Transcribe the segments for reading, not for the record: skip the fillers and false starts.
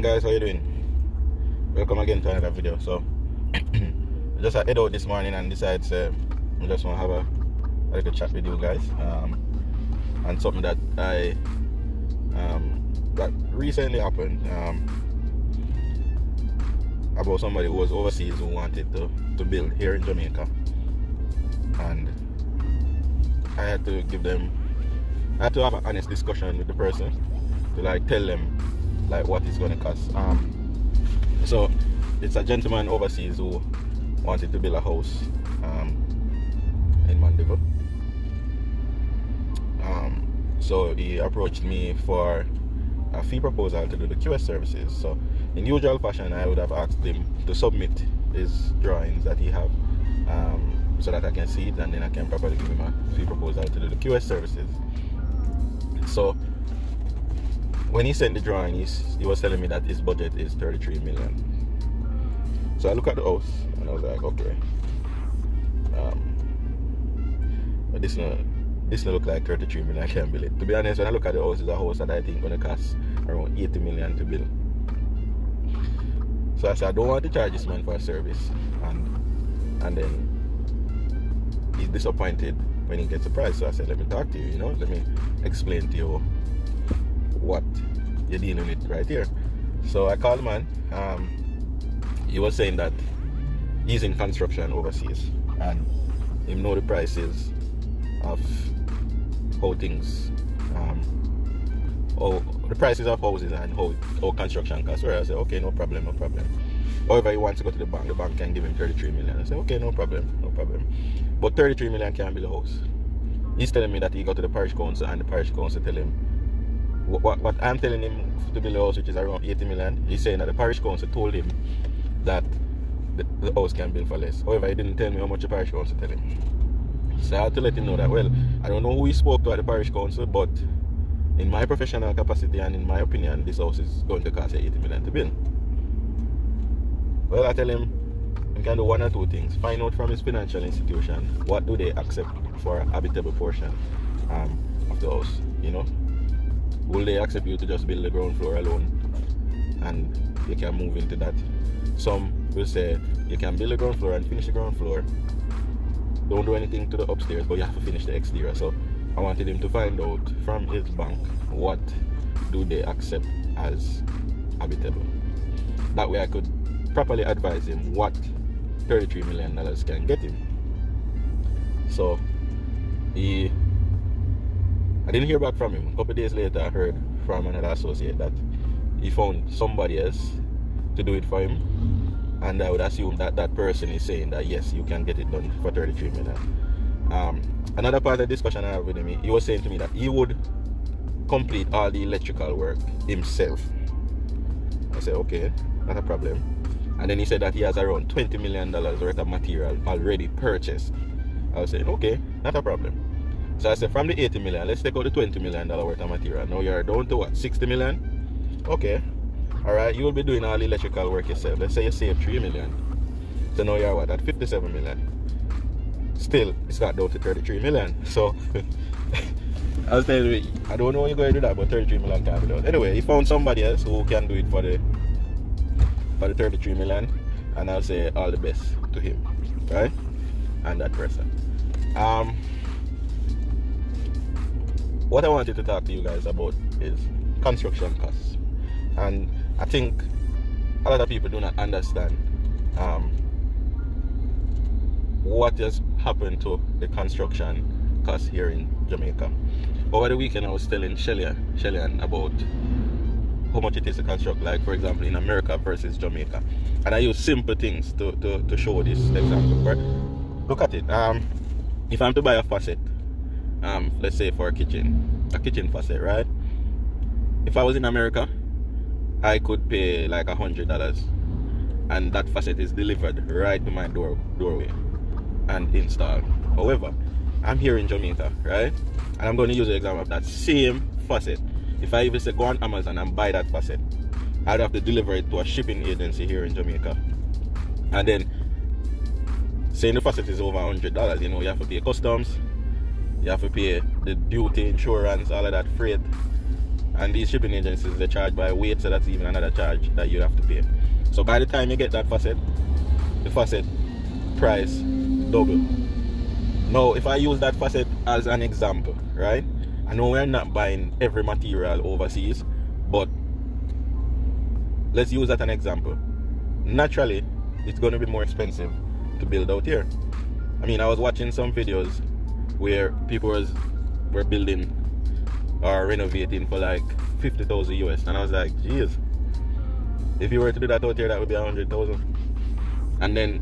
guys, how you doing? Welcome again to another video. So I just head out this morning and decided I just want to have a little chat with you guys and something that that recently happened about somebody who was overseas who wanted to build here in Jamaica, and I had to have an honest discussion with the person to like tell them like what it's gonna cost. So it's a gentleman overseas who wanted to build a house in Mandeville. So he approached me for a fee proposal to do the QS services. So in usual fashion, I would have asked him to submit his drawings that he have so that I can see it, and then I can properly give him a fee proposal to do the QS services. So when he sent the drawing, he was telling me that his budget is 33 million. So I look at the house and I was like, okay, but this no look like 33 million. I can't build it. To be honest, when I look at the house, it's a house that I think gonna cost around 80 million to build. So I said I don't want to charge this man for a service, and then he's disappointed when he gets a price. So I said, let me talk to you, let me explain to you what you're dealing with right here. So I called the man. He was saying that he's in construction overseas and he know the prices of how things the prices of houses and how construction costs. Where I said, okay, no problem. However, he wants to go to the bank can give him 33 million. I said, okay, no problem. But 33 million can't build a house. He's telling me that he go to the parish council and the parish council tell him what I'm telling him to build a house, which is around 80 million. He's saying that the parish council told him that the house can build for less. However, he didn't tell me how much the parish council tell him. So I had to let him know that, well, I don't know who he spoke to at the parish council, but in my professional capacity and in my opinion, this house is going to cost 80 million to build. Well, I tell him he can do one or two things. Find out from his financial institution what do they accept for a habitable portion of the house, Will they accept you to just build the ground floor alone and you can move into that? Some will say you can build the ground floor and finish the ground floor. Don't do anything to the upstairs, but you have to finish the exterior. So I wanted him to find out from his bank what do they accept as habitable. That way I could properly advise him what $33 million can get him. So I didn't hear back from him. A couple of days later, I heard from another associate that he found somebody else to do it for him, and I would assume that that person is saying that yes, you can get it done for 33 million. Another part of the discussion I have with him, he was saying to me that he would complete all the electrical work himself. I said, okay, not a problem. And then he said that he has around $20 million worth of material already purchased. I was saying, okay, not a problem. So I said, from the 80 million, let's take out the $20 million worth of material. Now you're down to what, 60 million? Okay. Alright, you will be doing all the electrical work yourself. Let's say you save 3 million. So now you're what, at 57 million. Still, it's got down to 33 million. So I was telling you, I don't know how you're going to do that, but 33 million can't be done. Anyway, he found somebody else who can do it for the 33 million, and I'll say all the best to him, right? And that person. What I wanted to talk to you guys about is construction costs. And I think a lot of people do not understand what has happened to the construction costs here in Jamaica. Over the weekend I was telling Shelly about how much it is to construct, like for example in America versus Jamaica. And I use simple things to show this example. Right? Look at it. If I'm to buy a faucet, let's say for a kitchen faucet, right? If I was in America, I could pay like $100 and that faucet is delivered right to my doorway and installed. However, I'm here in Jamaica, right? And I'm going to use the example of that same faucet. If I even say go on Amazon and buy that faucet, I'd have to deliver it to a shipping agency here in Jamaica. And then saying the faucet is over $100, you have to pay customs, you have to pay the duty, insurance, all of that freight, And these shipping agencies, they charge by weight, so that's even another charge that you have to pay. So by the time you get that faucet, the faucet price double. Now, if I use that faucet as an example, right? I know we're not buying every material overseas, but let's use that as an example. Naturally, it's going to be more expensive to build out here. I mean, I was watching some videos where people were building or renovating for like 50,000 US, and I was like, geez, if you were to do that out here, that would be 100,000. And then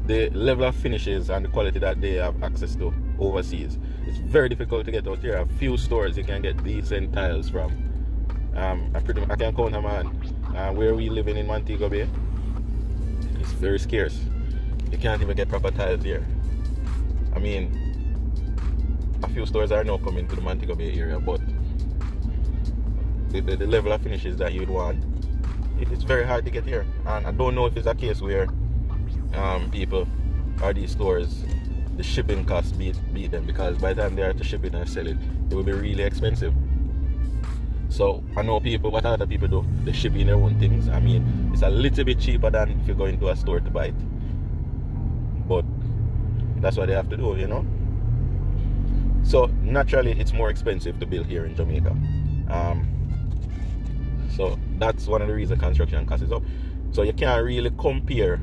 the level of finishes and the quality that they have access to overseas, it's very difficult to get out here. A few stores you can get decent tiles from. I can count them on. Where we living in Montego Bay, it's very scarce. You can't even get proper tiles here. I mean, a few stores are now coming to the Montego Bay area, but the level of finishes that you'd want, it's very hard to get here. And I don't know if it's a case where people or these stores, the shipping costs beat them, because by the time they are to ship it and sell it, it will be really expensive. So I know people, what other people do, they ship in their own things. I mean, it's a little bit cheaper than if you go into a store to buy it, but that's what they have to do, you know. So naturally, it's more expensive to build here in Jamaica. So that's one of the reasons construction cost is up. So you can't really compare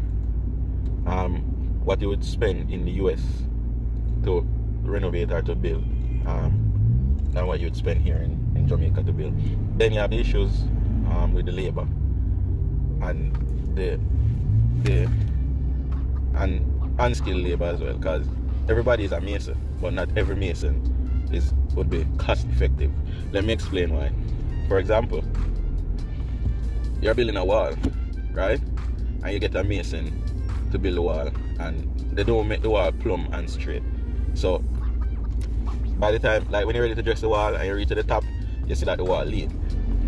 what you would spend in the US to renovate or to build than what you would spend here in Jamaica to build. Then you have the issues with the labor and the unskilled labor as well, because everybody is a mason, but not every mason would be cost effective. Let me explain why. For example, you're building a wall, right? And you get a mason to build a wall, and they don't make the wall plumb and straight. So by the time, like when you're ready to dress the wall and you reach to the top, you see that the wall lean.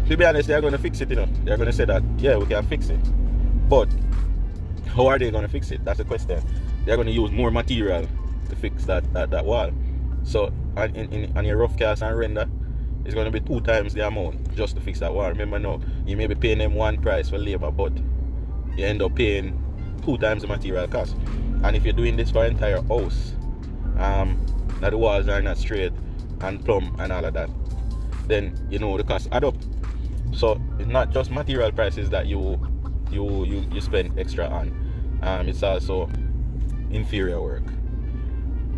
To be honest, they're going to fix it, you know. They're going to say that, yeah, we can fix it. But how are they going to fix it? That's the question. They're going to use more material to fix that wall. So on your rough cast and render, it's going to be 2 times the amount just to fix that wall. Remember now, you may be paying them one price for labor, but you end up paying 2 times the material cost. And if you're doing this for an entire house, that the walls are not straight and plumb and all of that, then you know the cost add up. So it's not just material prices that you spend extra on. It's also inferior work.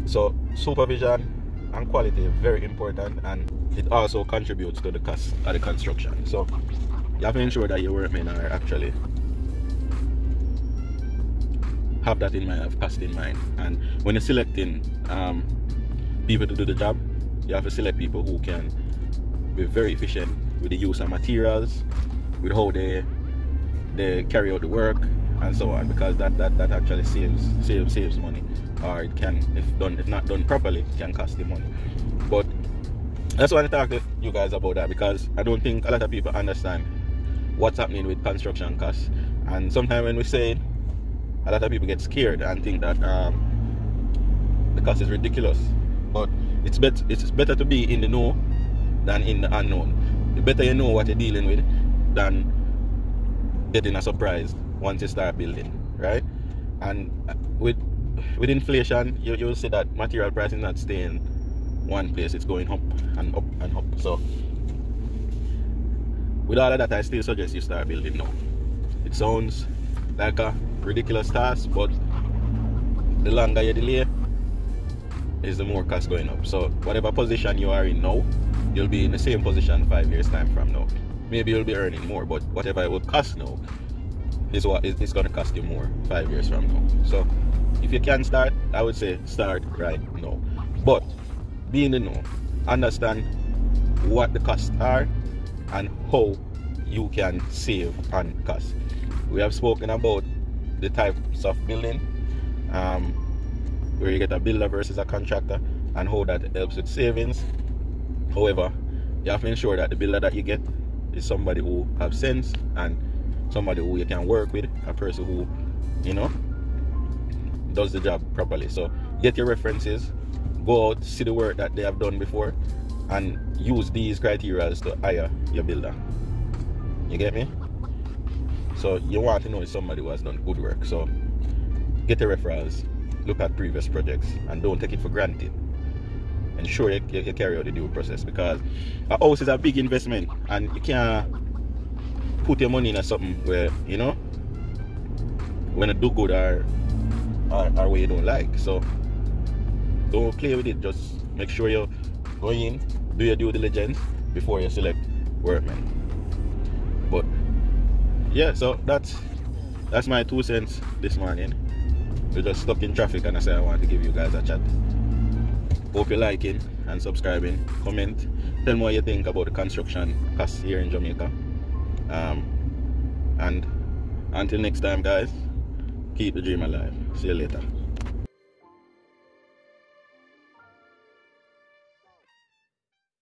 So supervision and quality are very important, and it also contributes to the cost of the construction. So you have to ensure that your workmen are actually have that in mind, have cost in mind. And when you're selecting people to do the job, you have to select people who can be very efficient with the use of materials, with how they carry out the work, and so on, because that actually saves money, or it can, if not done properly, it can cost you money. But I just want to talk to you guys about that, because I don't think a lot of people understand what's happening with construction costs. And sometimes when we say it, a lot of people get scared and think that the cost is ridiculous. But it's better to be in the know than in the unknown. The better you know what you're dealing with than getting a surprise once you start building, right? And with inflation, you'll see that material price is not staying one place, it's going up and up and up. So with all of that, I still suggest you start building now. It sounds like a ridiculous task, but the longer you delay is the more cost going up. So whatever position you are in now, you'll be in the same position 5 years time from now. Maybe you'll be earning more, but whatever it would cost now is what it's going to cost you more 5 years from now. So if you can start, I would say start right now. But be in the know, understand what the costs are and how you can save on costs. We have spoken about the types of building, where you get a builder versus a contractor, and how that helps with savings. However, you have to ensure that the builder that you get is somebody who has sense and somebody who you can work with, a person who, you know, does the job properly. So get your references, go out, see the work that they have done before, and use these criteria to hire your builder. You get me? So you want to know if somebody who has done good work. So get the referrals, look at previous projects, and don't take it for granted. Ensure you carry out the due process, because a house is a big investment and you can't put your money in something where, you know, when it do good or where you don't like. So don't play with it. Just make sure you go in, do your due diligence before you select workmen. But yeah, so that's my 2 cents this morning. We're just stuck in traffic and I said I want to give you guys a chat. Hope you're liking and subscribing. Comment, tell me what you think about the construction costs here in Jamaica. And until next time, guys, keep the dream alive. See you later.